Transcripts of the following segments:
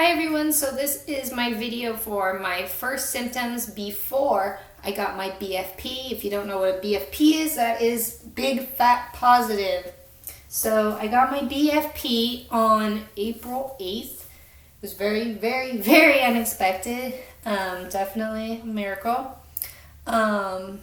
Hi everyone, so this is my video for my first symptoms before I got my BFP. If you don't know what a BFP is, that is big fat positive. So I got my BFP on April 8th. It was very, very, very unexpected. Definitely a miracle. I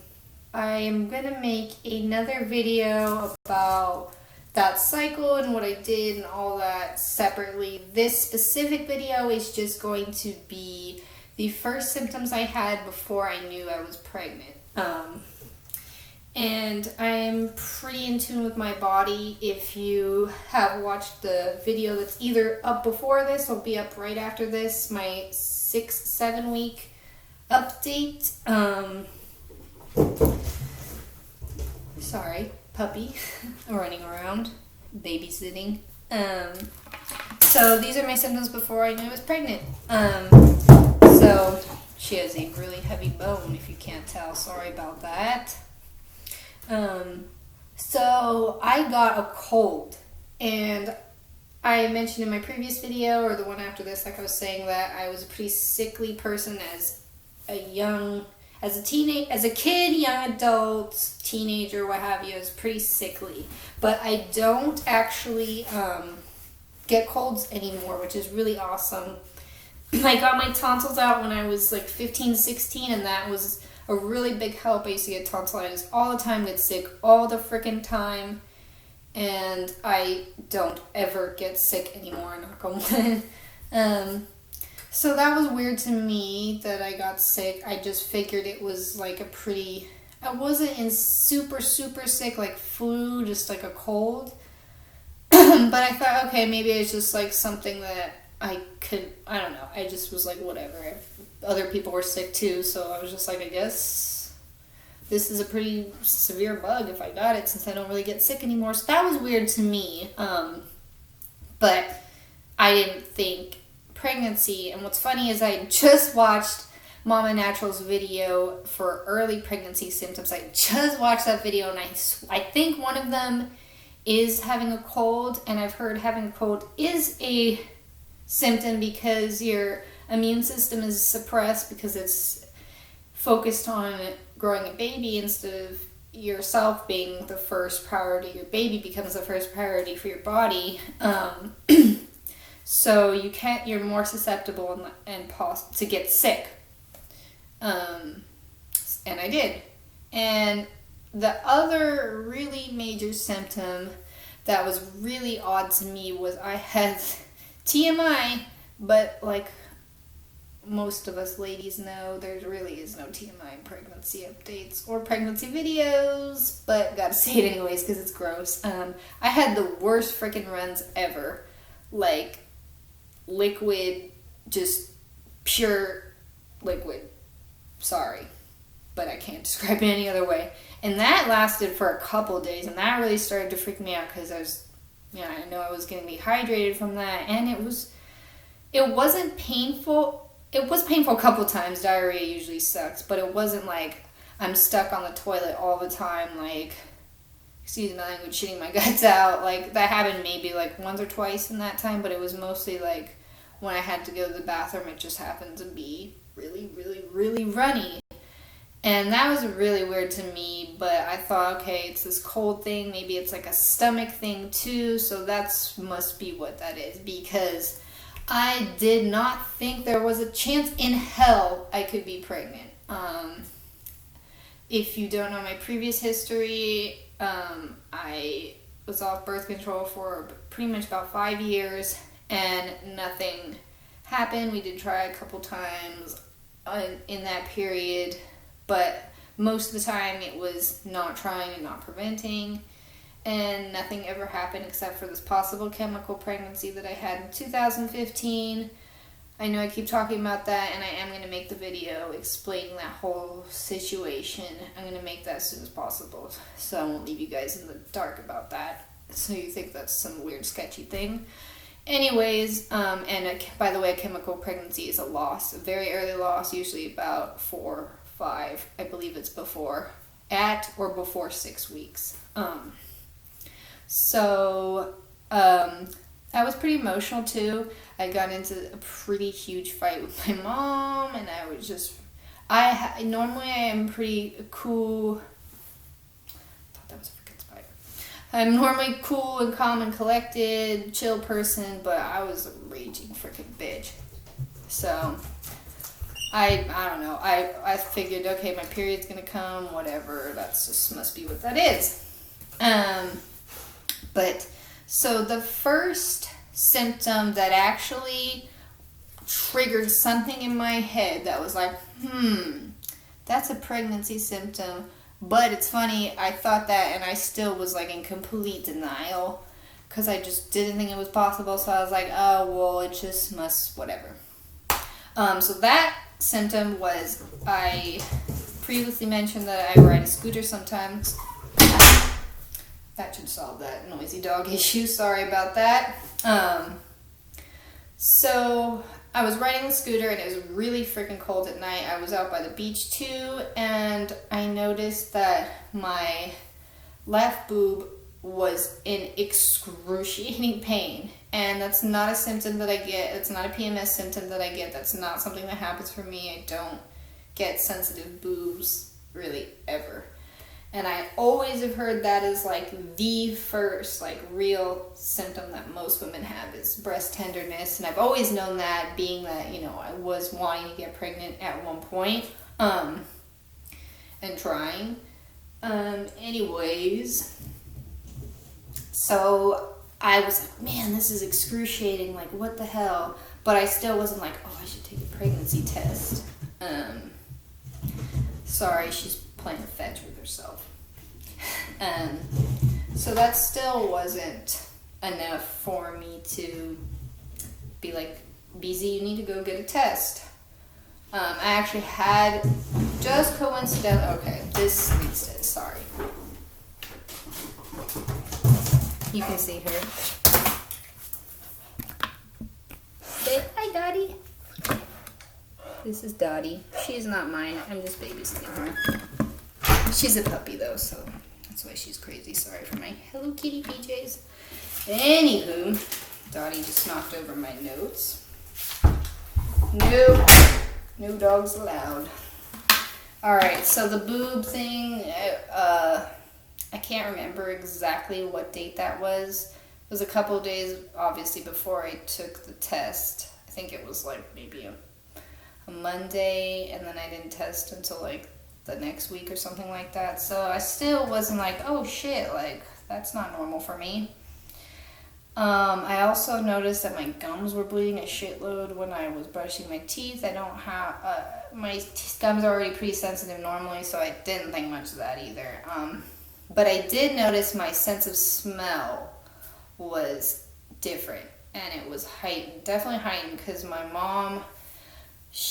am going to make another video about that cycle and what I did and all that separately. This specific video is just going to be the first symptoms I had before I knew I was pregnant. And I'm pretty in tune with my body. If you have watched the video that's either up before this or be up right after this, my 6-7 week update. Sorry, puppy running around, babysitting. So these are my symptoms before I knew I was pregnant. So she has a really heavy bone, if you can't tell. Sorry about that. So I got a cold, and I mentioned in my previous video, or the one after this, like I was saying, that I was a pretty sickly person as a kid, young adult, teenager, what have you. I was pretty sickly. But I don't actually get colds anymore, which is really awesome. I got my tonsils out when I was like 15, 16, and that was a really big help. I used to get tonsillitis all the time, get sick all the freaking time, and I don't ever get sick anymore, knock on wood. So that was weird to me that I got sick. I just figured it was like I wasn't in super sick, like flu, just like a cold. But I thought, okay, maybe it's just like something that I don't know. I just was like, whatever. Other people were sick too, so I was just like, I guess this is a pretty severe bug if I got it, since I don't really get sick anymore. So that was weird to me. But I didn't think pregnancy. And what's funny is I just watched Mama Natural's video for early pregnancy symptoms. I just watched that video, and I think one of them is having a cold, and I've heard having a cold is a symptom because your immune system is suppressed because it's focused on growing a baby instead of yourself being the first priority. Your baby becomes the first priority for your body. So you're more susceptible and to get sick. And I did. And the other really major symptom that was really odd to me was I had TMI, but like most of us ladies know, there really is no TMI in pregnancy updates or pregnancy videos, but gotta say it anyways because it's gross. I had the worst freaking runs ever. Like, liquid, just pure liquid. Sorry, but I can't describe it any other way. And that lasted for a couple days, and that really started to freak me out because I know I was getting dehydrated from that, and it wasn't painful. It was painful a couple times. Diarrhea usually sucks, but it wasn't like I'm stuck on the toilet all the time, like, excuse my language, shitting my guts out. Like, that happened maybe like once or twice in that time, but it was mostly like when I had to go to the bathroom, it just happened to be really runny. And that was really weird to me, but I thought, okay, it's this cold thing, maybe it's like a stomach thing too, so that must be what that is, because I did not think there was a chance in hell I could be pregnant. If you don't know my previous history, I was off birth control for pretty much about 5 years, and nothing happened. We did try a couple times in that period, but most of the time it was not trying and not preventing, and nothing ever happened except for this possible chemical pregnancy that I had in 2015. I know I keep talking about that, and I am going to make the video explaining that whole situation. I'm going to make that as soon as possible, so I won't leave you guys in the dark about that, so you think that's some weird sketchy thing. Anyways, and by the way, a chemical pregnancy is a loss, a very early loss, usually about 4, 5, I believe it's before 6 weeks. So I was pretty emotional too. I got into a pretty huge fight with my mom, and I was just, normally I am pretty cool. I thought that was a freaking spider. I'm normally cool and calm and collected, chill person, but I was a raging freaking bitch. So I don't know. I figured, okay, my period's gonna come, whatever. That's just must be what that is. But so the first symptom that actually triggered something in my head that was like, that's a pregnancy symptom. But it's funny, I thought that, and I still was like in complete denial because I just didn't think it was possible. So I was like, oh, well, it just must, whatever. So that symptom was, I previously mentioned that I ride a scooter sometimes. That should solve that noisy dog issue. Sorry about that. So I was riding the scooter and it was really freaking cold at night. I was out by the beach too, and I noticed that my left boob was in excruciating pain. And that's not a symptom that I get. It's not a PMS symptom that I get. That's not something that happens for me. I don't get sensitive boobs really ever. And I always have heard that is like the first like real symptom that most women have is breast tenderness. And I've always known that, being that, you know, I was wanting to get pregnant at one point, and trying. Anyways, so I was like, man, this is excruciating, like what the hell? But I still wasn't like, oh, I should take a pregnancy test. Sorry, she's playing fetch with herself. So that still wasn't enough for me to be like, BZ, you need to go get a test. I actually had, just coincidentally, okay, this needs to, sorry. You can see her. Say hi, Dottie. This is Dottie. She is not mine. I'm just babysitting her. She's a puppy though, so that's why she's crazy. Sorry for my Hello Kitty PJs. Anywho, Dottie just knocked over my notes. Nope. No dogs allowed. Alright, so the boob thing, I can't remember exactly what date that was. It was a couple of days, obviously, before I took the test. I think it was like maybe a Monday, and then I didn't test until like the next week or something like that. So I still wasn't like, oh shit, like that's not normal for me. I also noticed that my gums were bleeding a shitload when I was brushing my teeth. I don't have, my gums are already pretty sensitive normally, so I didn't think much of that either. But I did notice my sense of smell was different, and it was heightened, definitely heightened, because my mom,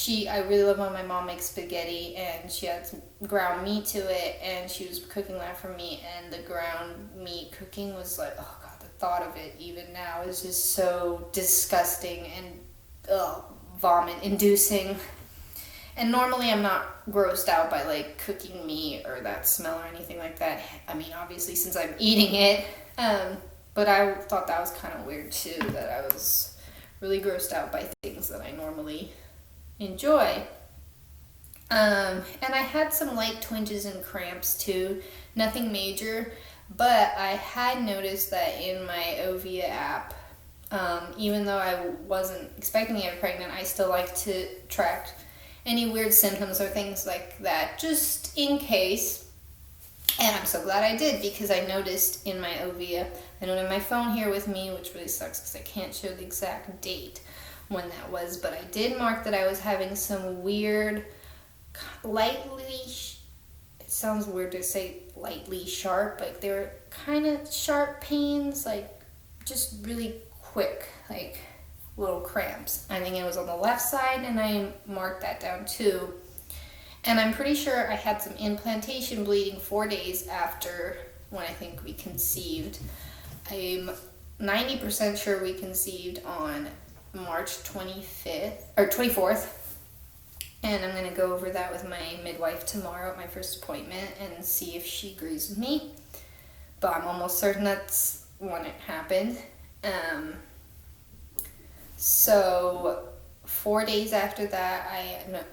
I really love when my mom makes spaghetti, and she had some ground meat to it, and she was cooking that for me, and the ground meat cooking was like, oh god, the thought of it even now is just so disgusting and vomit inducing. And normally I'm not grossed out by like cooking meat or that smell or anything like that. I mean, obviously since I'm eating it, but I thought that was kind of weird too, that I was really grossed out by things that I normally enjoy. And I had some light twinges and cramps too, nothing major, but I had noticed that in my Ovia app, even though I wasn't expecting to get pregnant, I still like to track any weird symptoms or things like that, just in case. And I'm so glad I did, because I noticed in my Ovia, I don't have my phone here with me, which really sucks because I can't show the exact date when that was, but I did mark that I was having some weird, lightly, it sounds weird to say lightly sharp, like they were kind of sharp pains, like just really quick, like little cramps. I think it was on the left side, and I marked that down too. And I'm pretty sure I had some implantation bleeding 4 days after when I think we conceived. I'm 90% sure we conceived on March 25th or 24th. And I'm going to go over that with my midwife tomorrow at my first appointment and see if she agrees with me. But I'm almost certain that's when it happened. So 4 days after that,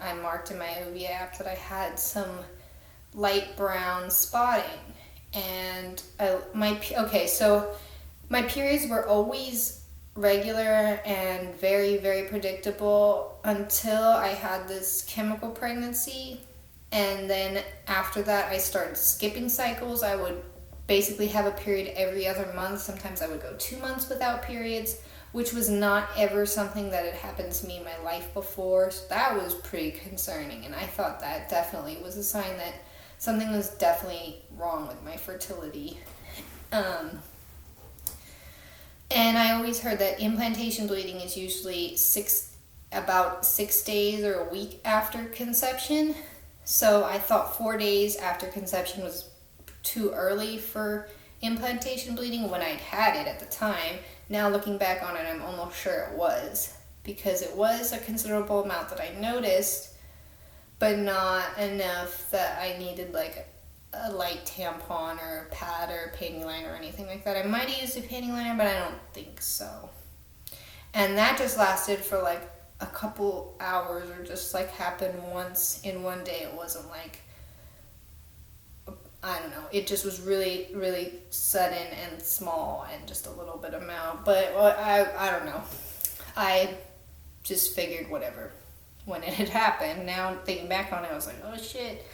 I marked in my OV app that I had some light brown spotting. And so my periods were always regular and very, very predictable until I had this chemical pregnancy. And then after that, I started skipping cycles. I would basically have a period every other month. Sometimes I would go 2 months without periods, which was not ever something that had happened to me in my life before. So that was pretty concerning. And I thought that definitely was a sign that something was definitely wrong with my fertility. And I always heard that implantation bleeding is usually about 6 days or a week after conception. So I thought 4 days after conception was too early for implantation bleeding when I'd had it at the time. Now looking back on it, I'm almost sure it was, because it was a considerable amount that I noticed, but not enough that I needed like a light tampon or a pad or a panty liner or anything like that. I might have used a panty liner, but I don't think so. And that just lasted for like a couple hours, or just like happened once in one day. It wasn't like, I don't know, it just was really, really sudden and small and just a little bit amount. But I don't know. I just figured whatever when it had happened. Now thinking back on it, I was like, oh shit.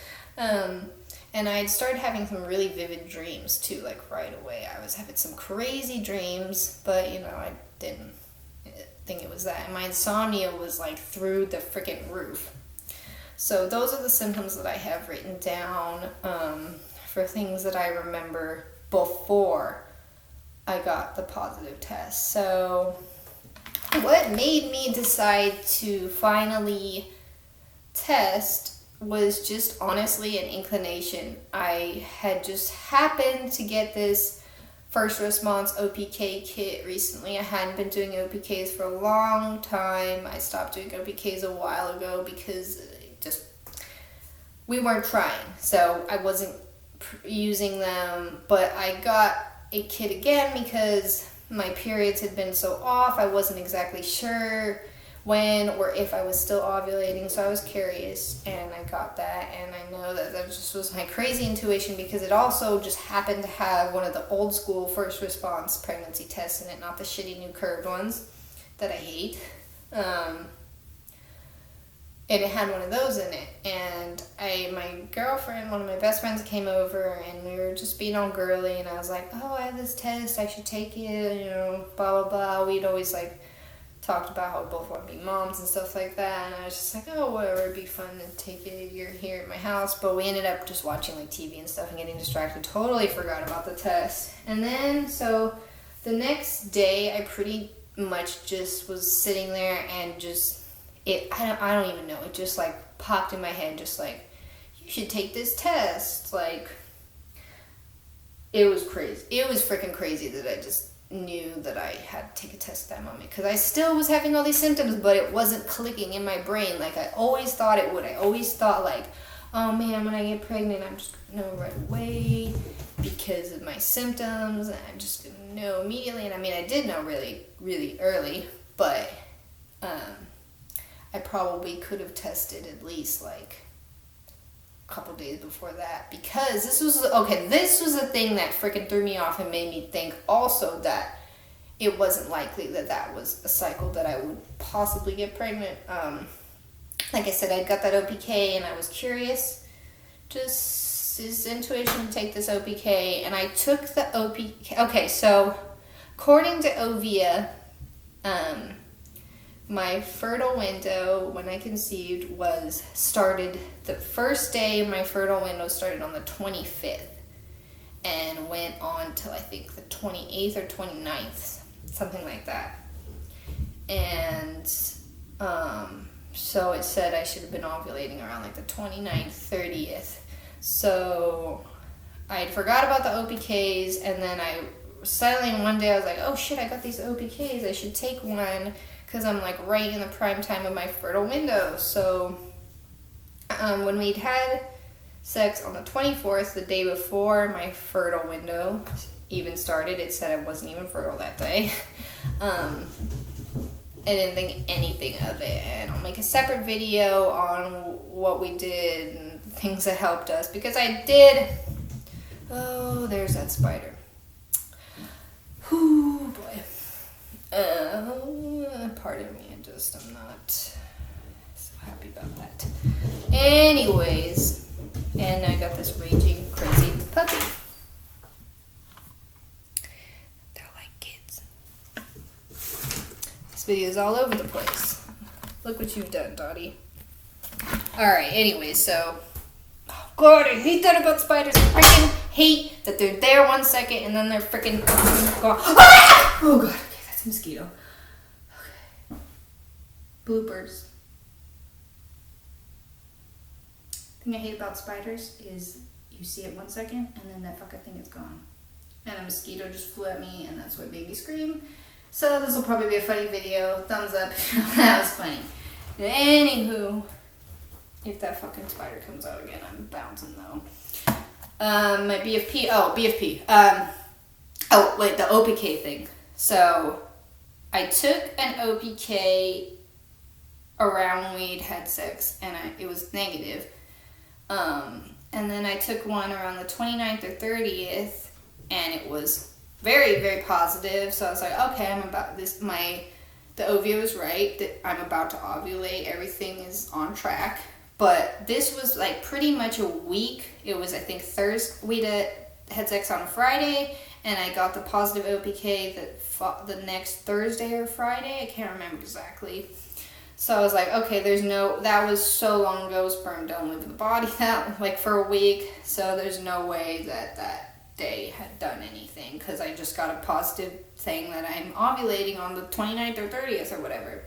And I had started having some really vivid dreams too, like right away. I was having some crazy dreams, but I didn't think it was that. And my insomnia was like through the freaking roof. So those are the symptoms that I have written down for things that I remember before I got the positive test. So what made me decide to finally test was just honestly an inclination. I had just happened to get this first response OPK kit recently. I hadn't been doing OPKs for a long time. I stopped doing OPKs a while ago because we weren't trying, so I wasn't using them. But I got a kit again because my periods had been so off. I wasn't exactly sure when or if I was still ovulating, so I was curious, and I got that. And I know that just was my crazy intuition, because it also just happened to have one of the old school first response pregnancy tests in it, not the shitty new curved ones that I hate. And it had one of those in it. And my girlfriend, one of my best friends, came over, and we were just being all girly, and I was like, oh, I have this test, I should take it, blah, blah, blah. We'd always talked about how we both want to be moms and stuff like that, and I was just like, oh, whatever, it'd be fun to take it, you're here at my house. But we ended up just watching TV and stuff and getting distracted, totally forgot about the test. And then so the next day I pretty much just was sitting there, and I don't even know, it just popped in my head, just you should take this test. It was crazy. It was freaking crazy that I just knew that I had to take a test at that moment, because I still was having all these symptoms, but it wasn't clicking in my brain like I always thought it would. I always thought oh man, when I get pregnant, I'm just gonna know right away because of my symptoms, and I'm just gonna know immediately. And I did know really, really early, but I probably could have tested at least a couple days before that, because this was the thing that freaking threw me off and made me think also that it wasn't likely that was a cycle that I would possibly get pregnant. Like I said, I got that OPK, and I was curious, just this intuition to take this OPK, and I took the OPK. Okay, so according to Ovia, my fertile window when I conceived started the first day. My fertile window started on the 25th and went on till I think the 28th or 29th, something like that. And so it said I should have been ovulating around the 29th, 30th. So I forgot about the OPKs, and then suddenly one day I was like, oh shit, I got these OPKs, I should take one, because I'm right in the prime time of my fertile window. So when we'd had sex on the 24th, the day before my fertile window even started, it said I wasn't even fertile that day. I didn't think anything of it, and I'll make a separate video on what we did and things that helped us, because I did. Oh, there's that spider. Whoo, boy. Pardon me, I'm not so happy about that. Anyways, and I got this raging, crazy puppy. They're like kids. This video is all over the place. Look what you've done, Dottie. Alright, anyway, so... Oh, God, I hate that about spiders. I freaking hate that they're there 1 second and then they're freaking gone. Ah! Oh, God. Okay, that's a mosquito. Okay. Bloopers. The thing I hate about spiders is you see it 1 second and then that fucking thing is gone. And a mosquito just flew at me and that's what made me scream. So this will probably be a funny video. Thumbs up. That was funny. Anywho, if that fucking spider comes out again, I'm bouncing though. My BFP. Oh, BFP. Oh, wait, the OPK thing. So I took an OPK around when we'd had sex, and it was negative. And then I took one around the 29th or 30th, and it was very, very positive. So I was like, okay, I'm about this. The OVO was right, that I'm about to ovulate. Everything is on track. But this was like pretty much a week. It was, I think, Thursday. We had sex on a Friday, and I got the positive OPK the next Thursday or Friday. I can't remember exactly. So I was like, okay, that was so long ago. Sperm don't live in the body that, like, for a week. So there's no way that day had done anything, because I just got a positive thing that I'm ovulating on the 29th or 30th or whatever.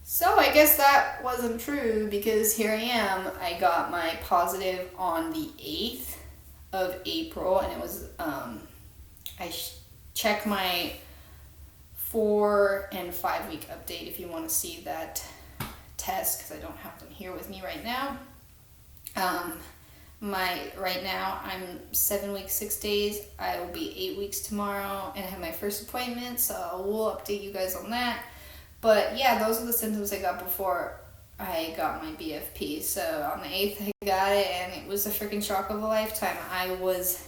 So I guess that wasn't true, because here I am. I got my positive on the 8th of April, and it was, I check my 4 and 5 week update if you want to see that test, because I don't have them here with me right now. Right now I'm 7 weeks, 6 days. I will be 8 weeks tomorrow, and I have my first appointment, so we'll update you guys on that. But yeah, those are the symptoms I got before I got my BFP. So on the 8th I got it, and it was a freaking shock of a lifetime.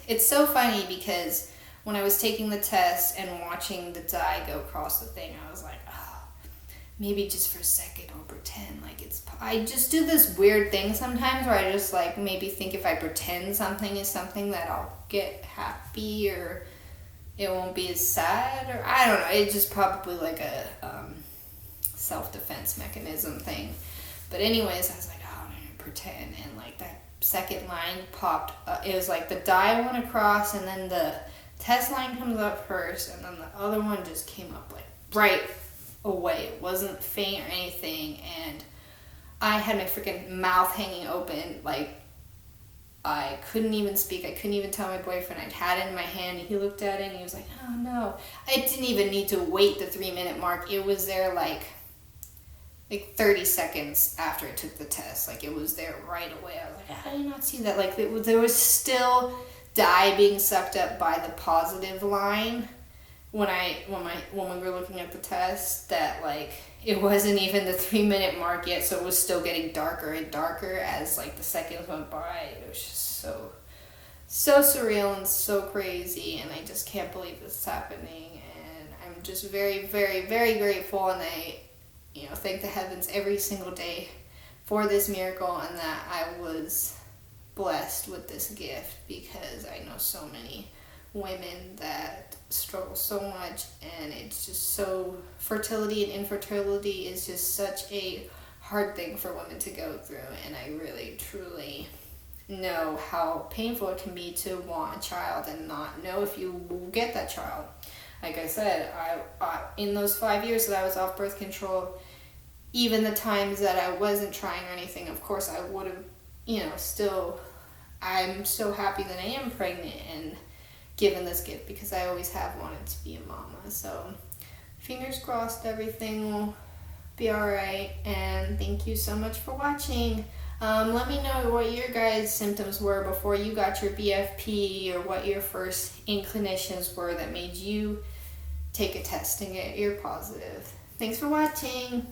It's so funny, because when I was taking the test and watching the dye go across the thing, I was like, oh, maybe just for a second I'll pretend like I just do this weird thing sometimes where I just like maybe think if I pretend something is something that I'll get happy, or it won't be as sad, or I don't know. It's just probably like a self-defense mechanism thing. But anyways, I was like, oh, I'm gonna pretend, and like that second line popped up. It was like the dye went across, and then the test line comes up first, and then the other one just came up like right away. It wasn't faint or anything, and I had my freaking mouth hanging open. Like, I couldn't even speak. I couldn't even tell my boyfriend. I'd had it in my hand, and he looked at it, and he was like, oh no. I didn't even need to wait the 3-minute mark. It was there like 30 seconds after I took the test. Like, it was there right away. I was like, how did I not see that? Like, there was still dye being sucked up by the positive line when we were looking at the test, that like it wasn't even the 3-minute mark yet, so it was still getting darker and darker as like the seconds went by. It was just so surreal and so crazy, and I just can't believe this is happening, and I'm just very, very, very grateful, and I thank the heavens every single day for this miracle, and that I was blessed with this gift, because I know so many women that struggle so much, and it's just so, fertility and infertility is just such a hard thing for women to go through, and I really truly know how painful it can be to want a child and not know if you will get that child. Like I said, I in those 5 years that I was off birth control, even the times that I wasn't trying or anything, of course I would have, still, I'm so happy that I am pregnant and given this gift, because I always have wanted to be a mama. So fingers crossed everything will be alright, and thank you so much for watching. Let me know what your guys' symptoms were before you got your BFP, or what your first inclinations were that made you take a test and get your positive. Thanks for watching.